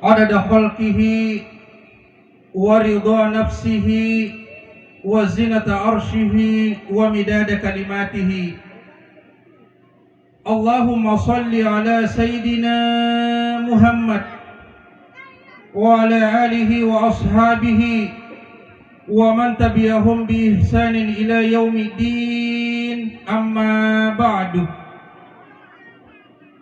adada khalqihi wa ridha nafsihi wa zinata arshihi wa midada kalimatihi. Allahumma salli ala Sayyidina Muhammad wa ala alihi wa ashabihi wa man tabi'ahum bi ihsanin ila yaumiddin, amma ba'du.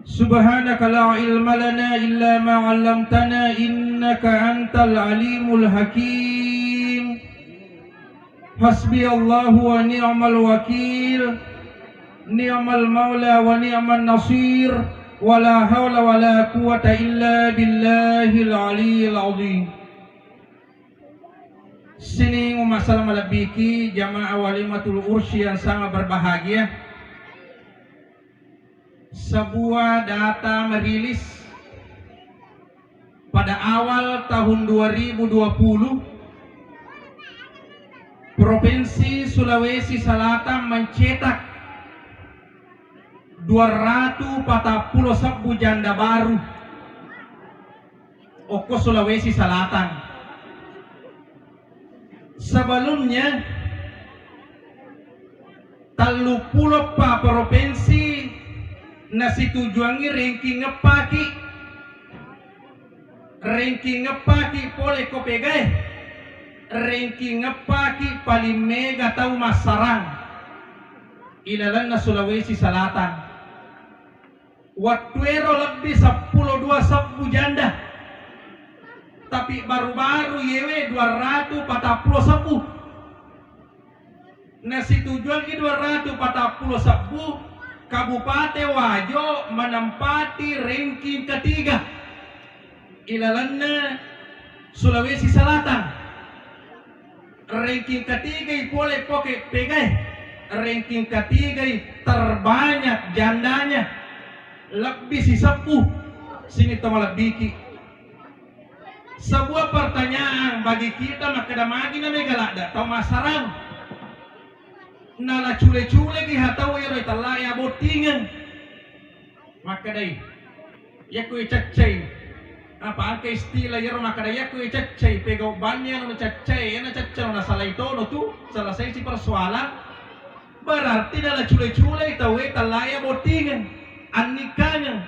Subhanaka la ilma lana illa ma 'allamtana innaka antal alimul hakim. Hasbi Allahu wa ni'mal wakil, ni'mal maula wa ni'man nasir, wa la hawla wa la quwwata illa billahil aliyyil azim. Sini masalah malabiki jamaah walimatul ursy yang sangat berbahagia. Sebuah data merilis pada awal tahun 2020, Provinsi Sulawesi Selatan mencetak 241 janda baru Oko Sulawesi Selatan. Sebelumnya talu pulau pa provinsi nasi tujuangi ranking ngepaki pole kopegai ranking ngepaki paling mega tahu masarang ilalan na Sulawesi Selatan. Waktuero lebih 10 janda, tapi baru-baru yewe 241. Nasi tujuan ki 241, Kabupaten Wajo menempati ranking ketiga ilalanna Sulawesi Selatan. Ranking ketiga boleh poke pegai, ranking ketiga terbanyak jandanya lebih si 10. Sini tomal biki. Sebuah pertanyaan bagi kita, maka damagi na megalada tau masarang nala cule-cule ki hatau iro italaya botingan, maka dai yaku cacai apa angka istilah iro, maka dai yaku cacai pegau bannya no cacai na cacai na salah itu no tu selesai si persoalan. Berarti nala cule-cule itau italaya botingan annikanya,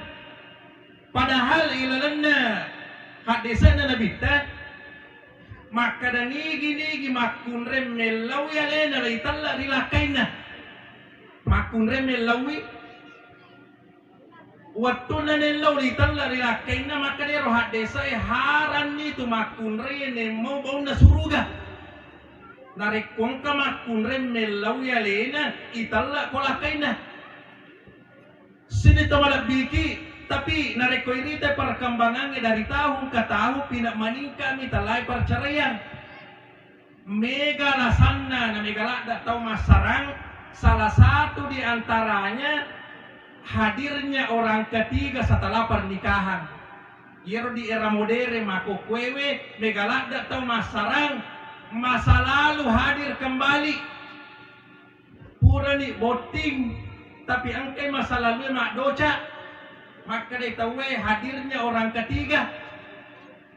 padahal ilalanna hak desa na nabita maka dan nigi makun remelawi alena italla rilakaina makun remelawi waktu na nelau italla rilakaina, maka dia rohat desa haran itu makun rene mau bau na suruga narik kongka makun remelawi alena italla kolakaina. Sini tamalak biki. Tapi nareko ini teh perkembangannya dari tahun ke tahun pindah meningkat mitalai perceraian. Mega lasanna na megalada tau masarang, salah satu di antaranya hadirnya orang ketiga setelah pernikahan. Iro di era modern mako kwewe megalada tau masarang, masa lalu hadir kembali. Pura ni boting, tapi angkai masa lalu mak doca. Maka ditahu hadirnya orang ketiga,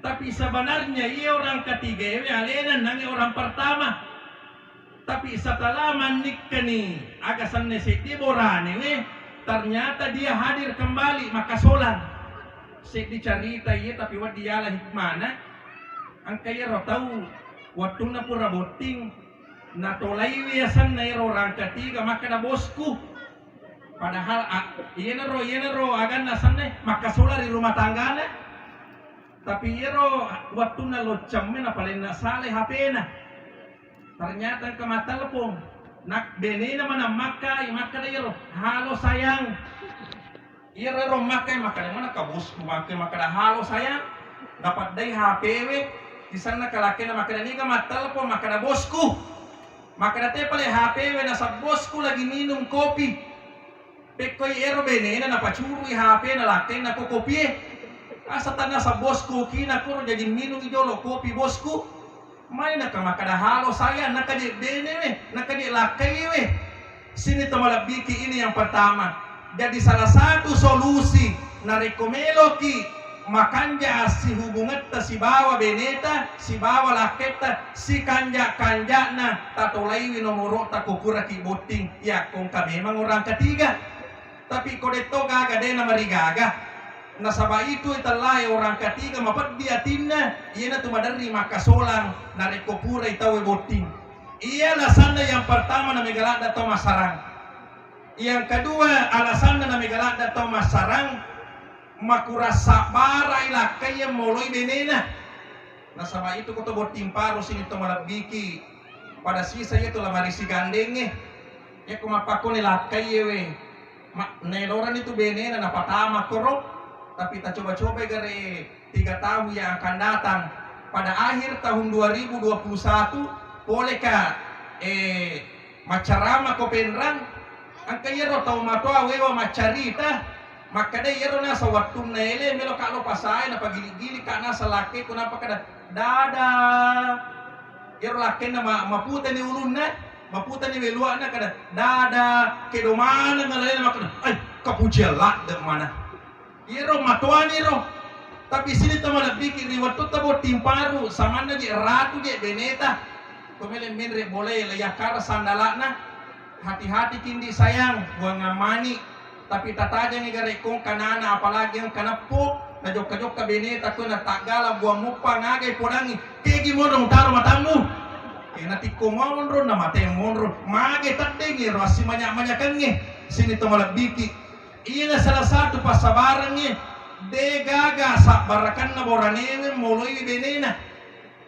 tapi sebenarnya ia orang ketiga alena nangi orang pertama. Tapi setelah menikah nih agak senesi borane ternyata dia hadir kembali, maka solan sik dicarita iya, tapi wad dialah hikmana angka ia tahu waktu na pura boting na tolai wiasan na orang ketiga, maka da bosku. Padahal iya nero agan nasanne maka solar di rumah tanggana, tapi iro waktu na locam na paling na saleh HP na ternyata ke mata lepong nak bene na mana maka iro halo sayang iro maka mana kabusku maka da halo sayang dapat dai HP di sana kalake na maka ni ka mata lepong maka da bosku maka da te pale HP na sa bosku lagi minum kopi. Pekoy ero bene na napacuri HP na lakay na kokopi. Asa tanga sa bosku kina ko jadi minum ijolo kopi bosku. May nakamakadahalo saya nakadi bene nakadi lakay Sini tamalabiki ini yang pertama. Jadi salah satu solusi na rekomeloki makanja si hubungan ta si bawa beneta si bawa laketa si kanja na tatulay winomoro ta kukura ki boting ya kung ka memang orang ketiga tapi kodeto gaga de na marigaga nasaba itu italay orang ketiga mapagdiatin na iya na tumadari makasolang na rekopura itawe boting. Iya alasan yang pertama na megalada to masarang. Yang kedua alasan na megalada to masarang makurasa baray lakay moloy benena. Nasaba itu ko to boting paro sini to malabiki. Pada sisa itu lamari si gandenge. Ya kumapako ni lakay we. Neloran itu benena napatama korok. Tapi kita coba-coba gare 3 tahun yang akan datang. Pada akhir tahun 2021 boleh ka macarama ko penrang ang kayero tau matoa wewa macarita makada yero na sa waktu na ele melo kalo pasay na pagili-gili ka na sa laki kunapa kada dada yero laki na maputa ni ulun na maputa ni welua na kada dada kedomana ngalay na makada ay kapujelak de mana yero matoa ni ro tapi sini teman pikir riwatu tabo timparu samana je ratu je beneta pemilih minre boleh layakar sandalana hati-hati kindi sayang gua ngamani tapi tataja nih garekong kanana apalagi yang kanapo na jok-jok ka beneta ko na tagala gua mupa ngagay podangi kegi mo dong taro matamu kena tiko monro na mate monro mage tadeng ro asi manya-manyakan nge sini to malabiki iya na salah satu pasabaran nge de gaga sa barakan na boranewe moloy benena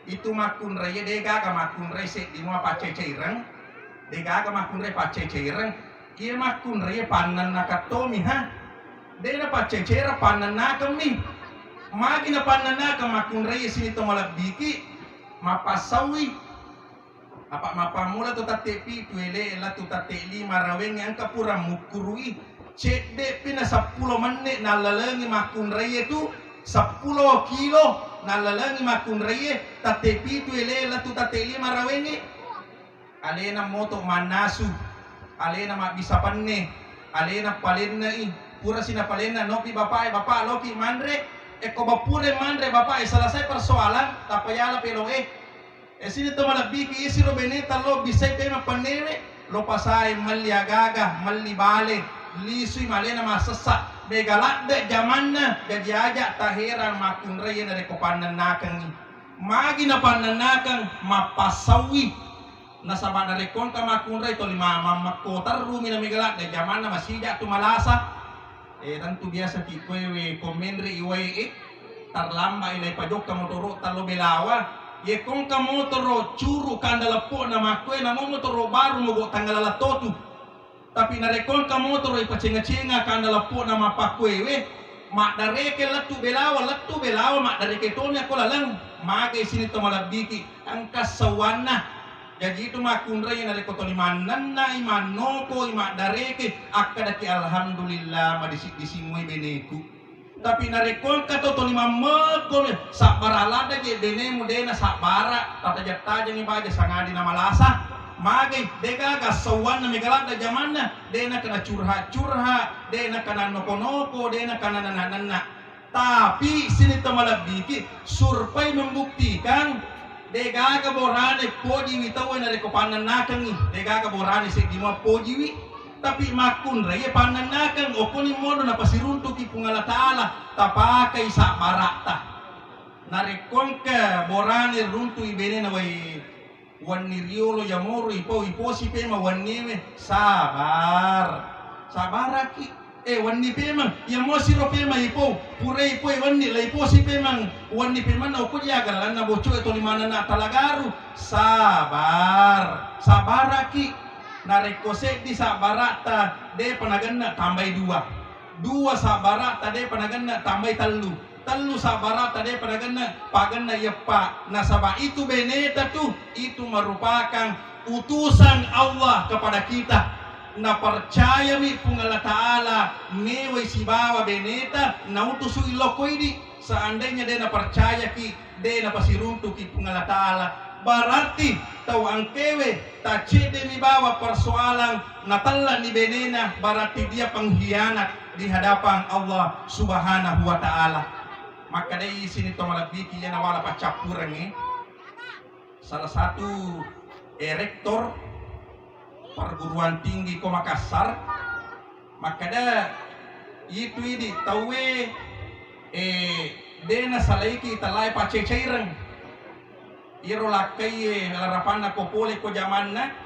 itu makun raya de gaga makun raya se di mua pace cairang de gaga makun raya pace cairang iya makun raya panan nakatomi ha de na pace caira panan nakami magi na panan nakam makun raya sini to malabiki mapasawi apa mapamula to tatepi tuele la to tateli maraweng yang kapura mukurui cek de pina 10 menit nalalangi makun raya tu 10 kilo nalalangi makun raya tatepi tu elela tu tateli marawengi alena moto manasu alena mak bisa panne alena palenna i pura sina palenna nopi bapak loki mandre eko bapure mandre bapak selesai persoalan tapayala pelo sini to malabiki isi ro beneta lo bisa pema panere lo pasai maliagaga malibale lisui malena masesa begalak de zamanna jadi aja tahiran makun raya na rekopanan nakang magi na pananakan mapasawi nasaba na rekon ka makun raya to lima makotar rumi na megalak de zamanna masija tu malasa tentu biasa tikwewe komenre iwai tarlamba ilay pajok ka motoro talo belawa ye kong ka motoro curu kandala po na makwe na motoro baru mogo tanggalala totu tapi narekon ka motor ay pacenga-cenga kandala po na mapakwewe mak dareke latu belawa mak dareke tonya ko lalang magay sinito malabiki ang kasawana jadi itu makun raya nareko to limanan na imanoko imak dareke akadaki alhamdulillah madisik-disimoy beneku tapi narekon ka to lima mekon sabaralada je benemu dena sabara tatajat-tajang ibaja sangadi na malasa magay dega gasawan na megalada zamanna dena kana curhat dena kana noko-noko dena kana nanana tapi sini malabiki survei membuktikan dega borane pojiwi tawa na rekopanan nakang dega borane segima pojiwi tapi makun raya pananakan okoni mono na pasiruntuk ipungala taala tapakai sa barata narekon ka borane runtu ibene na way wani riolo yamoro ipo si pema wani sabar sabaraki wani pema yamo siro pema ipo pure ipo wani la ipo si pema wani pema na ko jaga lan na bocho to limana na talagaru sabar sabaraki narekose di sabarata de panaganna tambay dua sabarata de panaganna tambay telu sabarata de panaganna paganna yepa nasaba itu beneta tu itu merupakan utusan Allah kepada kita na percaya mi pungala taala mewe si bawa beneta na utusu iloko ini seandainya dia na percaya ki dia na pasiruntu ki pungala taala berarti tau angkewe tak cede mi bawa persoalan natalla ni benena berarti dia pengkhianat di hadapan Allah Subhanahu wa taala. Maka dari sini to malabiki yan nawala pa capurang salah satu rektor perguruan tinggi ko Makassar, maka da itu ini tawe dena salaiki talai pa ceceirang iro lakai larapan ko pole ko jamanna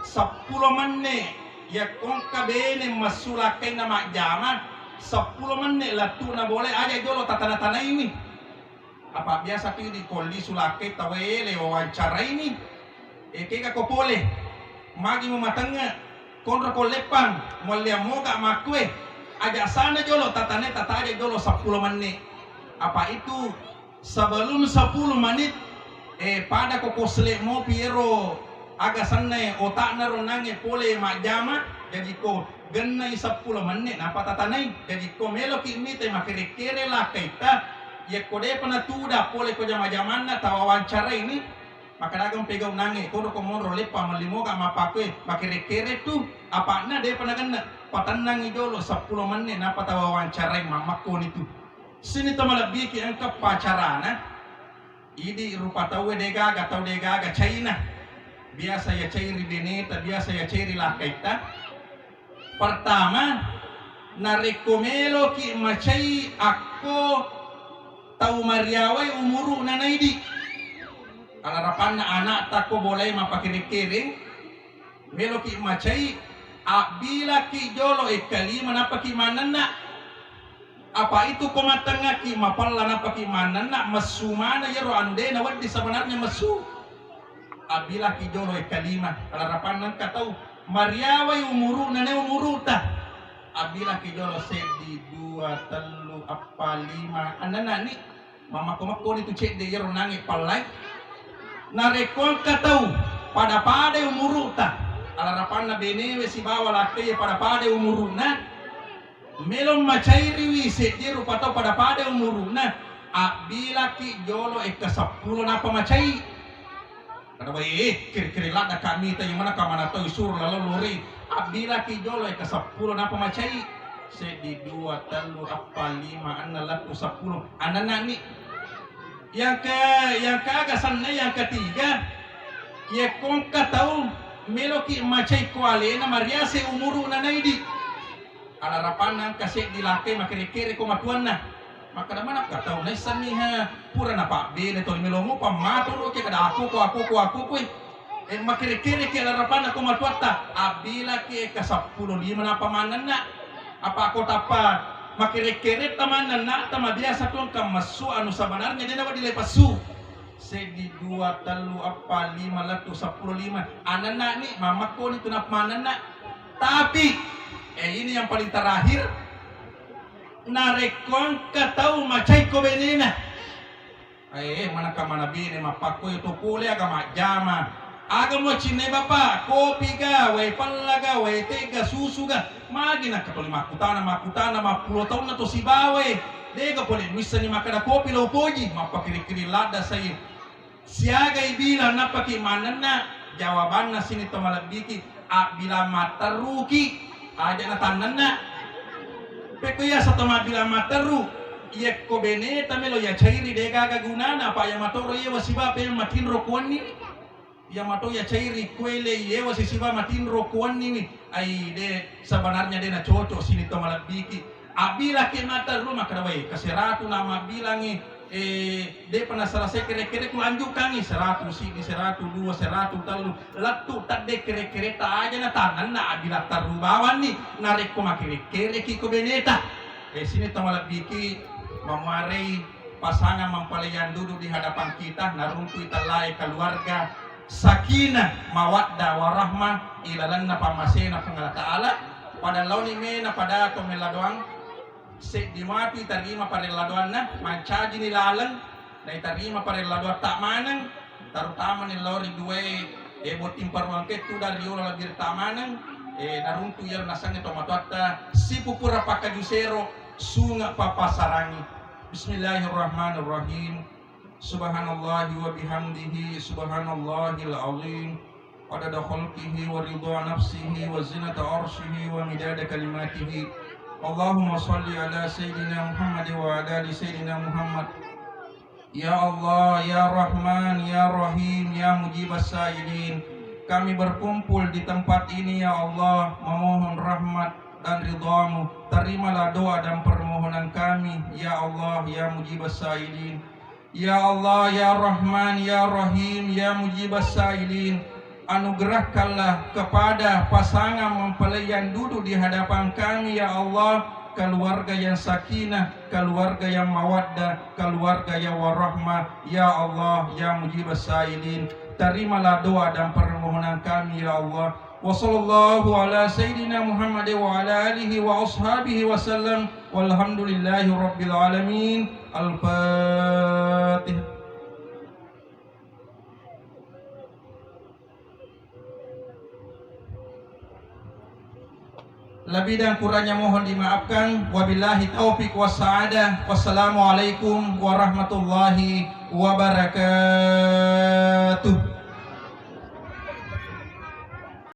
10 manne ya kong kabene masulakai nama jama 10 menit lah tu na boleh aja jolo tatana-tana ini apa biasa tu di koli sulakai tawele wawancara ini keka ko boleh magi mo matanga konra ko lepang molia moga makwe aja sana jolo tatane tataja jolo 10 menit apa itu sebelum 10 menit pada ko kosle mo piero aga sanne otak na ronange pole majama jadi ko gennai 10 menit napa tatanai jadi ko melo kimi te makere-kere lah kaita ya kode pana tuda pole ko jama-jamanna tawawancara ini maka dagang pegang nange kono ko monro lepa malimo ga mapakwe makere-kere tu apa na de pana ganna patanang idolo 10 menit napa tawawancara mamakko itu sini tamalabiki ang kapacarana idi rupa tawe degaga taw degaga China biasa ya cairi beneta biasa ya cairi lah kaita pertama narekomelo ki macai ako tau mariawai umuru nanaidi alarapan na anak tako boleh mapakiri-kiri melo ki macai abila ki jolo kalima napaki manana apa itu komatanga ki mapalla napaki manana masumana yaro ande na wadi sebenarnya masu abila ki jolo kalima alarapan nan katau mariawai umuru nane umuruta abila kijolo sedi 2 3 4 5 anana ni mama komako itu cek de yero nangi palai narekon katau pada umuruta alarapan na benewe si bawa laki pada umuruna melom macairi wi sedi rupa tau pada umuruna abila kijolo 10 napa macai kada baik kiri-kiri lada kami tayo mana kamana tayo sur lalu lori abila ki jolo ka 10 na pamacai sedi 2 3 4 5 anna latu 10 anana ni yang keagasan na yang ketiga ya kong katau meloki macai kuale na maria se umuru na naidi alarapan nang kasih dilake makere-kere ko matuan na maka mana katau na saniha pura na pa bene to melomo pamato ro ke kada aku ko makere-kere ke larapan ako matuata abila ke ka 10 5 na pamanana apa ako tapa makere-kere tamanana tama biasa tuang kamasu anu sabanarnya dia dapat dilepasu sedi 2 3 4 5 latu 10 5 anana ni mamako ni tunap manana tapi ini yang paling terakhir narekon katau macai ko benena mana kamana bine mapako itu pule aga majama aga mo cine bapa kopi ga we pallaga we tega susu ga magi na katoli makutana 10 tahun na to si bawe dega pole misa ni makada kopi lo poji mapakiri-kiri lada sai siaga ibila napaki manana jawabanna sini to malabiki abila mataruki aja na tananna peko ya satu mabila mataru iya ko bene tamelo ya cairi dega gunana apa yang matoro iya wasiba pe matin rokuan ni ya mato ya cairi kuele iya wasiba matin rokuan ni ai de sebenarnya de na cocok sini to malabiki abila ke mataru makrawai kaseratu nama bilangi de penasara kere-kere ku anjuk kangi 100 sini 100 2 100 talu latu tade kere-kere ta aja na tangan na abila tarubawan ni narik ko makere-kere ki ko beneta sini tamalak biki mamarai pasangan mempelayan duduk di hadapan kita narungkui talai keluarga sakinah mawaddah warahmah ilalanna pamasena pangala taala pada launi mena pada to meladoang se dimati tarima pare ladoanna mancaji ni lalang dai tarima pare ladoa tak manang terutama ni lori due botim parwangke tu dari ora labir tamanang naruntu yer nasange tomatotta si pupura pakajusero sunga papasarangi bismillahirrahmanirrahim subhanallahi wa bihamdihi subhanallahil azim adada khalqihi wa ridha nafsihi wa zinata arshihi wa midada kalimatihi Allahumma salli ala Sayyidina Muhammad wa ala ali Sayyidina Muhammad. Ya Allah, Ya Rahman, Ya Rahim, Ya Mujibas Sa'ilin, kami berkumpul di tempat ini ya Allah, memohon rahmat dan ridha-Mu. Terimalah doa dan permohonan kami ya Allah, Ya Mujibas Sa'ilin. Ya Allah, Ya Rahman, Ya Rahim, Ya Mujibas Sa'ilin, anugerahkanlah kepada pasangan mempelai yang duduk di hadapan kami ya Allah, keluarga yang sakinah, keluarga yang mawaddah, keluarga yang warahmah ya Allah, Ya Mujibas Sa'ilin. Terimalah doa dan permohonan kami ya Allah. Wa sallallahu ala Sayyidina Muhammad wa ala alihi wa ashabihi wa sallam, walhamdulillahi rabbil alamin. Al-Fatihah. Lebih dan kurangnya mohon dimaafkan. Wabillahi taufiq was sa'adah. Wassalamualaikum warahmatullahi wabarakatuh.